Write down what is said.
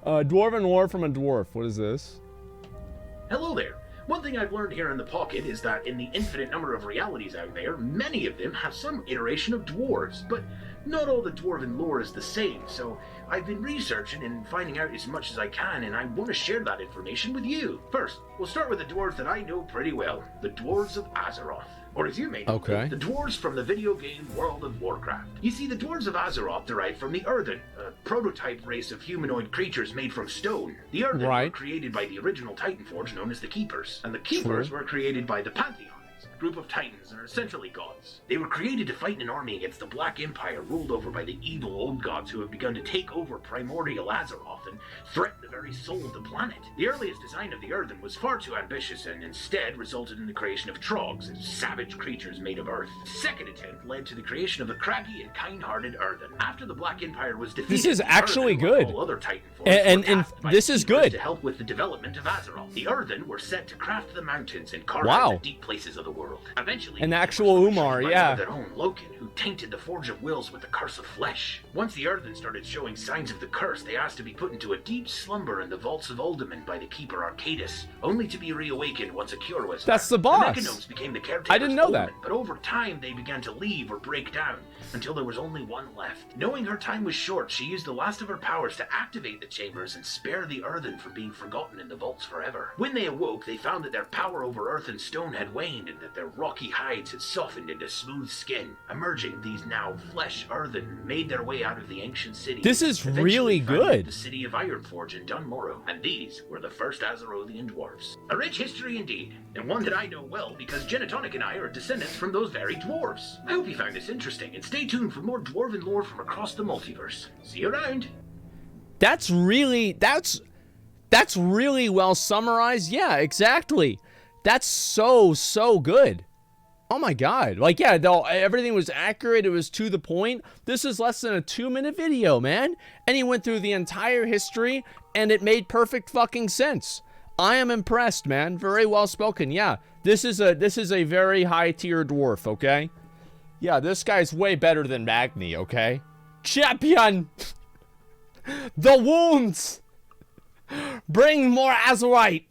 Dwarven Lore from a dwarf. What is this? Hello there. One thing I've learned here in the pocket is that in the infinite number of realities out there, many of them have some iteration of dwarves, but not all the Dwarven lore is the same, so I've been researching and finding out as much as I can, and I want to share that information with you. First, we'll start with the dwarves that I know pretty well, the dwarves of Azeroth. Or as you may know, the dwarves from the video game World of Warcraft. You see, the dwarves of Azeroth derive from the Earthen, a prototype race of humanoid creatures made from stone. The Earthen were created by the original Titanforge known as the Keepers, and the Keepers were created by the Pantheon. A group of titans are essentially gods. They were created to fight in an army against the Black Empire ruled over by the evil old gods who have begun to take over primordial Azeroth and threaten the very soul of the planet. The earliest design of the Earthen was far too ambitious and instead resulted in the creation of trogs, savage creatures made of earth. The second attempt led to the creation of the craggy and kind-hearted Earthen. After the Black Empire was defeated, this is actually good. All other Titanforces and this is good to help with the development of Azeroth. The Earthen were set to craft the mountains and carve out the deep places of the world. Eventually, an actual Umar, their own Loken, who tainted the Forge of Wills with the curse of flesh. Once the Earthen started showing signs of the curse, they asked to be put into a deep slumber in the vaults of Uldaman by the keeper Arcadis, only to be reawakened once a cure was That's the boss. The Mechanomes became the caretakers. I didn't know that. But over time, they began to leave or break down, until there was only one left. Knowing her time was short, she used the last of her powers to activate the chambers and spare the Earthen from being forgotten in the vaults forever. When they awoke, they found that their power over earth and stone had waned, and that their rocky hides had softened into smooth skin. Emerging, these now flesh Earthen made their way out of the ancient city. This is really good. The city of Ironforge in Dunmorrow, and these were the first Azerothian dwarves. A rich history indeed, and one that I know well because Genetonic and I are descendants from those very dwarves. I hope you found this interesting, and stay tuned for more Dwarven lore from across the multiverse. See you around. That's really well summarized. Yeah, exactly. That's so good. Oh my god. Like, yeah, everything was accurate. It was to the point. This is less than a 2-minute video, man. And he went through the entire history, and it made perfect fucking sense. I am impressed, man. Very well spoken. Yeah, this is a very high tier dwarf, okay? Yeah, this guy's way better than Magni, okay? Champion! The wounds! Bring more Azerite!